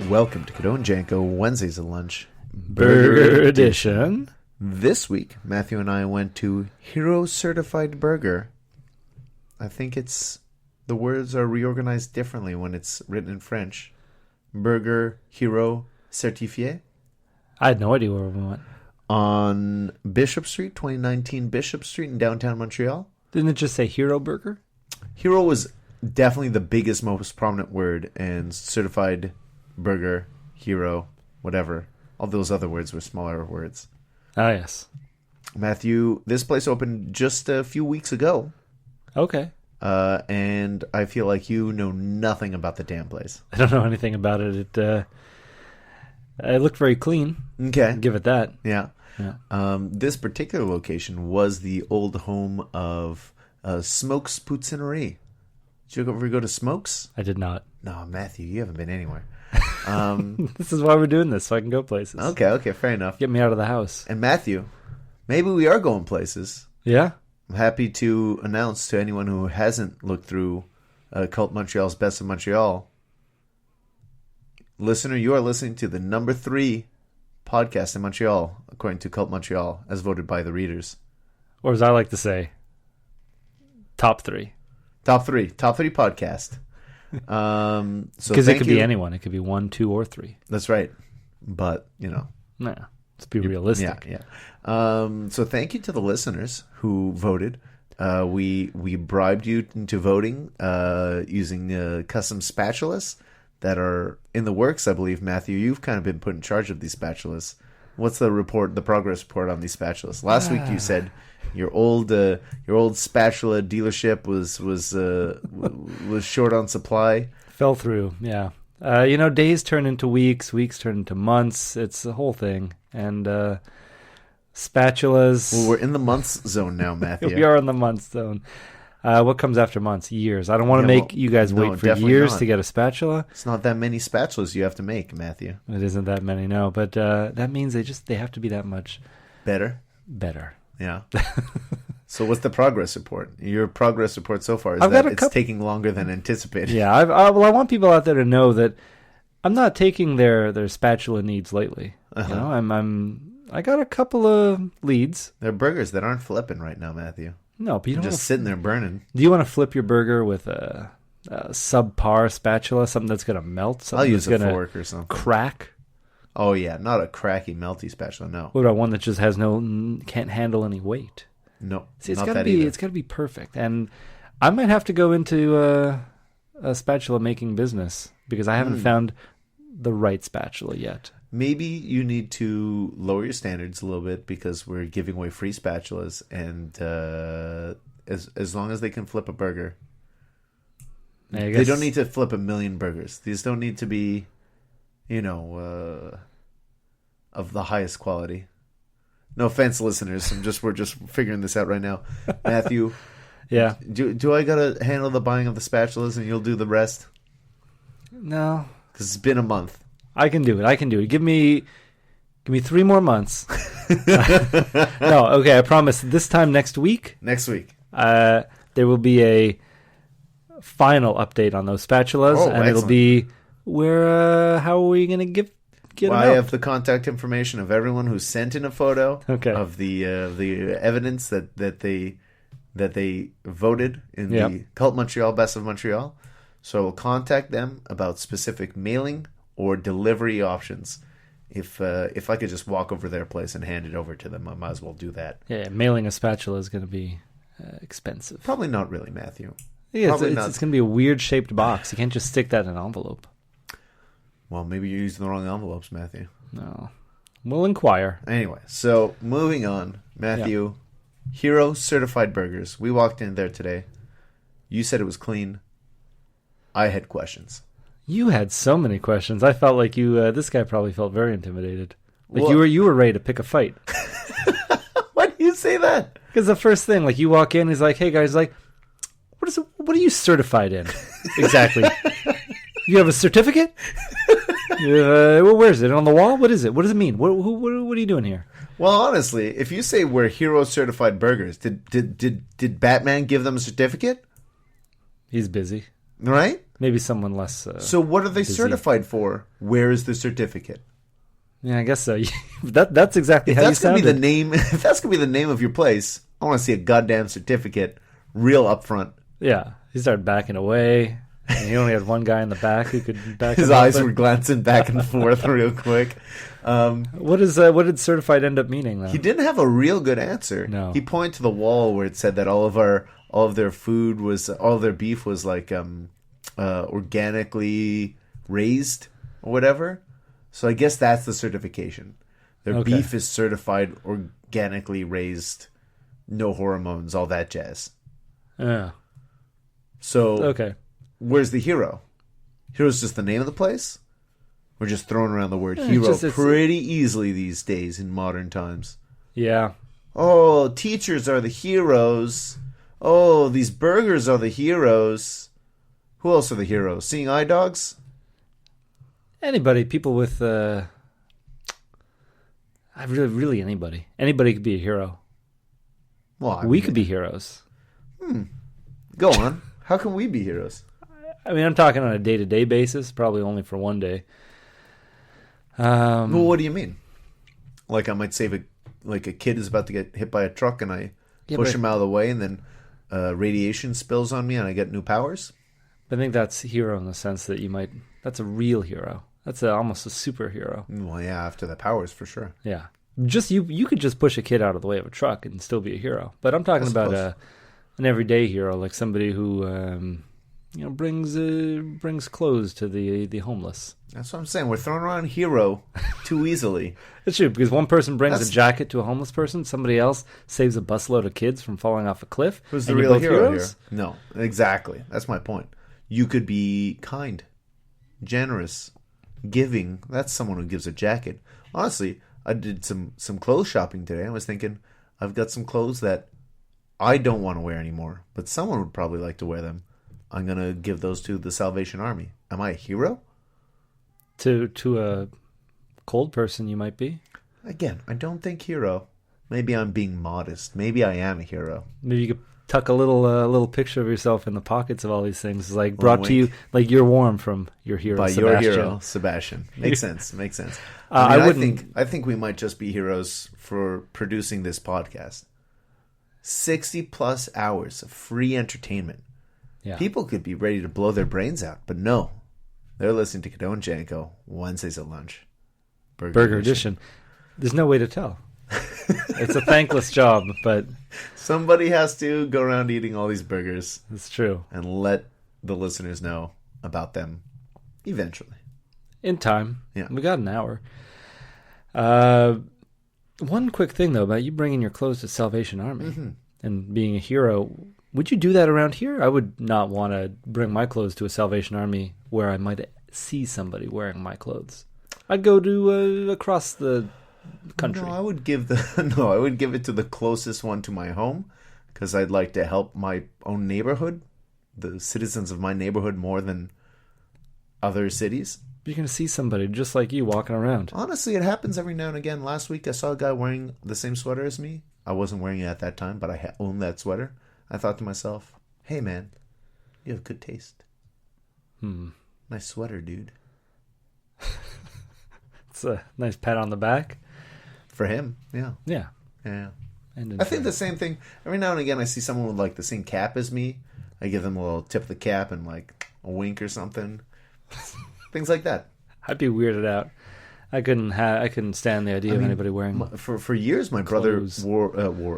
Welcome to Cadeau and Janko, Wednesdays at lunch. Burger edition. This week, Matthew and I went to Hero Certified Burger. I think the words are reorganized differently when it's written in French. Burger Hero Certifié. I had no idea where we went. On Bishop Street, 2019 Bishop Street in downtown Montreal. Didn't it just say Hero Burger? Hero was definitely the biggest, most prominent word, and certified burger, hero, whatever. All those other words were smaller words. Ah, yes. Matthew, this place opened just a few weeks ago. Okay. And I feel like you know nothing about the damn place. I don't know anything about it. It looked very clean. Okay. I'll give it that. Yeah. Yeah. This particular location was the old home of Smokes Poutinerie. Did you ever go to Smokes? I did not. No, Matthew, you haven't been anywhere. This is why we're doing this, so I can go places. Okay, fair enough. Get me out of the house. And Matthew, maybe we are going places. Yeah? I'm happy to announce to anyone who hasn't looked through Cult Montreal's Best of Montreal. Listener, you are listening to the number 3 podcast in Montreal, according to Cult Montreal, as voted by the readers. Or as I like to say, top 3. Top 3 podcast. So because it could you. be anyone. It could be 1, 2, or 3. That's right. But, Nah, let's be realistic. Yeah. So thank you to the listeners who voted. We bribed you into voting using custom spatulas that are in the works, I believe. Matthew, you've kind of been put in charge of these spatulas. What's the progress report on these spatulas? Last week you said your old spatula dealership was short on supply. Fell through, yeah. Days turn into weeks turn into months. It's the whole thing. And spatulas... Well, we're in the months zone now, Matthew. We are in the months zone. What comes after months? Years. I don't want to make you guys wait for years to get a spatula. It's not that many spatulas you have to make, Matthew. It isn't that many, no. But that means they have to be that much... Better. Yeah. So what's the progress report? Your progress report so far is that it's taking longer than anticipated. Yeah, I want people out there to know that I'm not taking their spatula needs lightly. I got a couple of leads. They're burgers that aren't flipping right now, Matthew. No, but you don't just sitting there burning. Do you want to flip your burger with a subpar spatula, something that's going to melt? I'll use a fork or something. Crack? Oh yeah, not a cracky, melty spatula. No. What about one that just can't handle any weight? No. See, it's got to be perfect, and I might have to go into a spatula making business because I haven't found the right spatula yet. Maybe you need to lower your standards a little bit because we're giving away free spatulas, and as long as they can flip a burger, they don't need to flip 1 million burgers. These don't need to be, of the highest quality. No offense, listeners. We're just figuring this out right now. Matthew, yeah. Do I gotta handle the buying of the spatulas and you'll do the rest? No, because it's been a month. I can do it. Give me 3 more months. No, okay. I promise. This time next week. There will be a final update on those spatulas, and excellent. It'll be how are we going to get them out? I have the contact information of everyone who sent in a photo of the evidence that they voted in the Cult Montreal Best of Montreal. So I will contact them about specific mailing or delivery options. If I could just walk over their place and hand it over to them, I might as well do that. Yeah, mailing a spatula is going to be expensive. Probably not really, Matthew. Yeah, it's going to be a weird shaped box. You can't just stick that in an envelope. Well, maybe you're using the wrong envelopes, Matthew. No. We'll inquire. Anyway, so moving on. Matthew, Hero Certified Burgers. We walked in there today. You said it was clean. I had questions. You had so many questions. I felt like this guy probably felt very intimidated. Like you were ready to pick a fight. Why do you say that? Because the first thing, like you walk in, he's like, "Hey guys, what are you certified in?" Exactly. You have a certificate? Where is it? On the wall? What is it? What does it mean? What are you doing here? Well, honestly, if you say we're Hero Certified Burgers, did Batman give them a certificate? He's busy. Right? Maybe someone less. So what are they busy. certified for? Where is the certificate? Yeah, I guess so. That's exactly how you sounded. If that's gonna be the name of your place, I want to see a goddamn certificate, real upfront. Yeah, he started backing away. And he only had one guy in the back who could back. His eyes were glancing back and forth real quick. What did certified end up meaning though? He didn't have a real good answer. No. He pointed to the wall where it said that all of their beef was like organically raised or whatever. So I guess that's the certification. Their beef is certified organically raised, no hormones, all that jazz. Yeah. So where's the hero? Hero's just the name of the place? We're just throwing around the word hero pretty easily these days in modern times. Yeah. Oh, teachers are the heroes. Oh, these burgers are the heroes. Who else are the heroes? Seeing eye dogs? Anybody, people with really anybody. Anybody could be a hero. Well, we could be heroes. Go on. How can we be heroes? I mean, I'm talking on a day-to-day basis, probably only for one day. Well, what do you mean? Like I might save a kid is about to get hit by a truck and I push him out of the way and then radiation spills on me and I get new powers? I think that's hero in the sense that that's a real hero. That's almost a superhero. Well, yeah, after the powers for sure. Yeah. Just you could just push a kid out of the way of a truck and still be a hero. But I'm talking about an everyday hero, like somebody who brings clothes to the homeless. That's what I'm saying. We're throwing around hero too easily. It's true, because one person brings a jacket to a homeless person, somebody else saves a busload of kids from falling off a cliff. Who's the real hero here? No, exactly. That's my point. You could be kind, generous, giving. That's someone who gives a jacket. Honestly, I did some clothes shopping today. I was thinking, I've got some clothes that I don't want to wear anymore, but someone would probably like to wear them. I'm going to give those to the Salvation Army. Am I a hero? To a cold person, you might be. Again, I don't think hero. Maybe I'm being modest. Maybe I am a hero. Maybe you could tuck a little picture of yourself in the pockets of all these things. It's like brought to you, like you're warm from your hero, by Sebastian. your hero, Sebastian. Makes sense. Makes sense. I think we might just be heroes for producing this podcast. 60 plus hours of free entertainment. Yeah. People could be ready to blow their brains out, but no. They're listening to Cadone Janko Wednesdays at lunch. Burger edition. There's no way to tell. It's a thankless job, but somebody has to go around eating all these burgers. It's true. And let the listeners know about them eventually. In time. Yeah. We got an hour. One quick thing, though, about you bringing your clothes to Salvation Army and being a hero. Would you do that around here? I would not want to bring my clothes to a Salvation Army where I might see somebody wearing my clothes. I'd go to across the country. No, I would give it to the closest one to my home because I'd like to help my own neighborhood, the citizens of my neighborhood more than other cities. You're going to see somebody just like you walking around. Honestly, it happens every now and again. Last week I saw a guy wearing the same sweater as me. I wasn't wearing it at that time, but I owned that sweater. I thought to myself, hey man, you have good taste. Nice sweater, dude. It's a nice pat on the back. For him, yeah. Yeah. Yeah. I think the same thing. Every now and again I see someone with like the same cap as me. I give them a little tip of the cap and like a wink or something. Things like that. I'd be weirded out. I couldn't stand the idea of anybody wearing for years my brother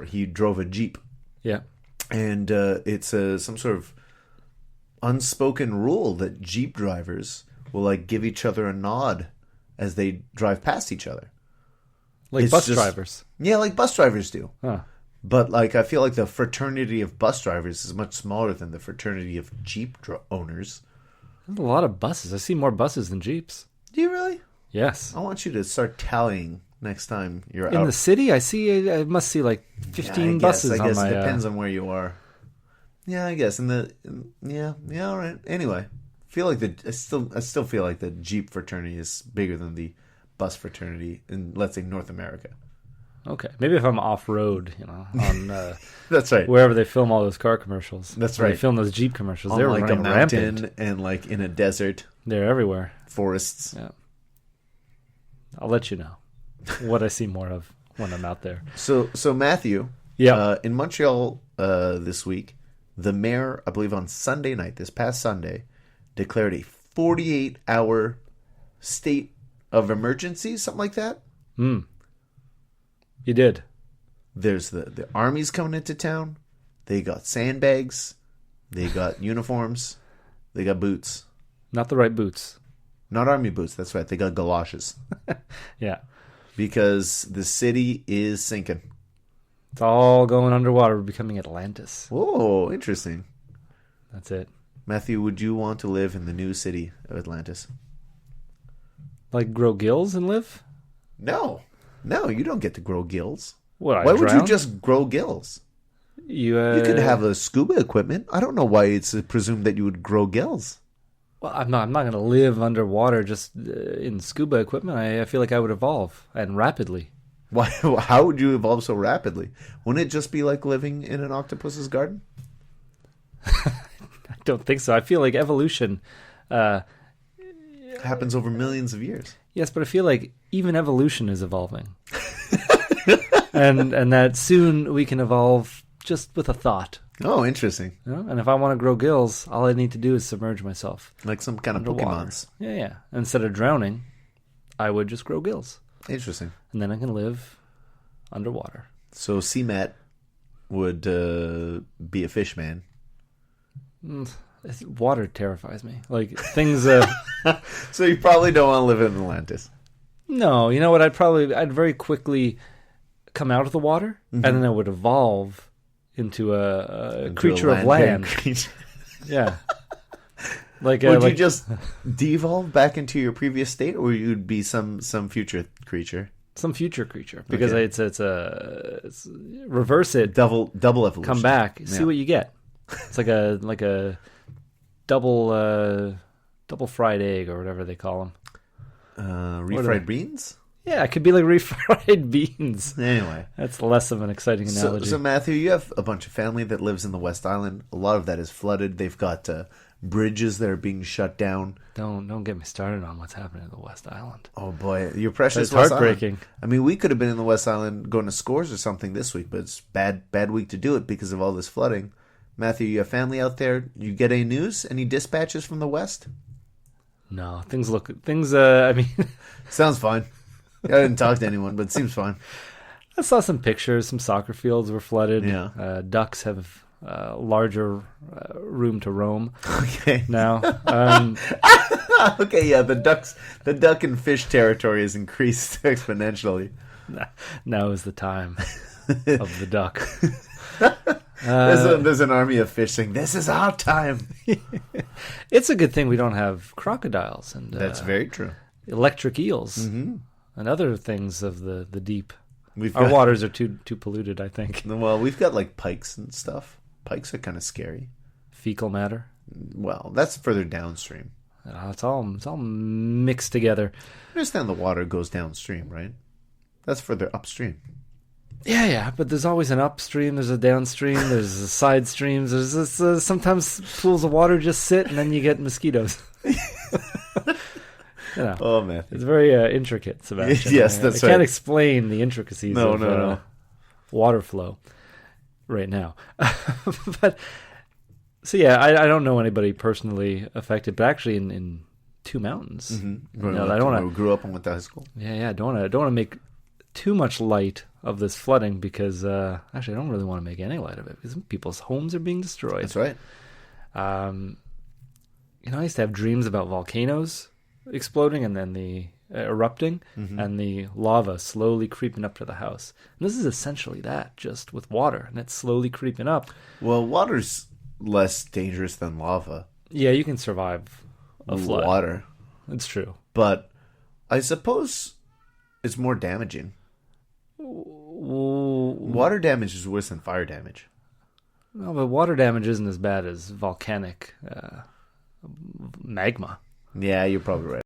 he drove a Jeep. Yeah. And it's some sort of unspoken rule that Jeep drivers will like give each other a nod as they drive past each other. Like bus drivers. Yeah, like bus drivers do. Huh. But like I feel like the fraternity of bus drivers is much smaller than the fraternity of Jeep owners. There's a lot of buses. I see more buses than Jeeps. Do you really? Yes. I want you to start tallying next time you're out. In the city, I must see like 15 buses. I guess it depends on where you are. Yeah, I guess. Yeah, all right. Anyway, I still feel like the Jeep fraternity is bigger than the bus fraternity in, let's say, North America. Okay. Maybe if I'm off-road, on That's right. wherever they film all those car commercials. That's When right. They film those Jeep commercials. On They're like a running mountain rampant. and like in a desert, They're everywhere. forests. Yeah. I'll let you know what I see more of when I'm out there. So Matthew, Yeah. in Montreal this week, the mayor, I believe on Sunday night, this past Sunday, declared a 48-hour state of emergency, something like that. You did. There's the army's coming into town. They got sandbags. They got uniforms. They got boots. Not the right boots. Not army boots, that's right. They got galoshes. Yeah. Because the city is sinking. It's all going underwater. We're becoming Atlantis. Whoa, interesting. That's it. Matthew, would you want to live in the new city of Atlantis? Like grow gills and live? No. No, you don't get to grow gills. What, Why would you just grow gills? You could have a scuba equipment. I don't know why it's presumed that you would grow gills. Well, I'm not going to live underwater just in scuba equipment. I feel like I would evolve, and rapidly. Why? How would you evolve so rapidly? Wouldn't it just be like living in an octopus's garden? I don't think so. I feel like evolution... happens over millions of years. Yes, but I feel like even evolution is evolving. and that soon we can evolve just with a thought. Oh, interesting. And if I want to grow gills, all I need to do is submerge myself. Like some kind of underwater. Pokemons. Yeah. Instead of drowning, I would just grow gills. Interesting. And then I can live underwater. So CMAT would be a fish man. Water terrifies me. Like things... So you probably don't want to live in Atlantis. No, you know what? I'd very quickly come out of the water, and then I would evolve into a creature of land. Yeah. Like, would like, you just devolve back into your previous state, or you'd be some future creature? Some future creature, because Okay. it's reverse it, Double evolution. come back, see Yeah. what you get. It's like a double fried egg or whatever they call them. Refried beans? Yeah, it could be like refried beans. Anyway. That's less of an exciting analogy. So Matthew, you have a bunch of family that lives in the West Island. A lot of that is flooded. They've got bridges that are being shut down. Don't get me started on what's happening in the West Island. Oh boy, your precious It's West heartbreaking. Island. I mean, we could have been in the West Island going to Scores or something this week, but it's bad week to do it because of all this flooding. Matthew, you have family out there. You get any news? Any dispatches from the West? No, I mean, Sounds fine. I didn't talk to anyone, but it seems fine. I saw some pictures. Some soccer fields were flooded. Yeah. Ducks have larger room to roam Okay. now. Okay, yeah, the duck and fish territory has increased exponentially. Now is the time of the duck. There's an army of fish saying, "This is our time." It's a good thing we don't have crocodiles and That's very true. electric eels and other things of the deep. Our Waters are too polluted, I think. Well, we've got like pikes and stuff. Pikes are kind of scary. Fecal matter. Well, that's further downstream. It's all mixed together. I understand the water goes downstream, right? That's further upstream. Yeah, but there's always an upstream, there's a downstream, there's a side streams. There's this, sometimes pools of water just sit, and then you get mosquitoes. Oh man, it's very intricate, Sebastian. Yes, that's I right. can't explain the intricacies of No. water flow right now. But so yeah, I don't know anybody personally affected, but actually in Two Mountains. Mm-hmm. I don't want to. Grew up and went to high school. Yeah, I don't want to make too much light of this flooding because actually I don't really want to make any light of it because people's homes are being destroyed. That's right. I used to have dreams about volcanoes exploding and then the erupting and the lava slowly creeping up to the house. And this is essentially that, just with water, and it's slowly creeping up. Well, water's less dangerous than lava. Yeah, you can survive a flood. Water. It's true. But I suppose it's more damaging. Water damage is worse than fire damage. No, but water damage isn't as bad as volcanic magma. Yeah, you're probably right.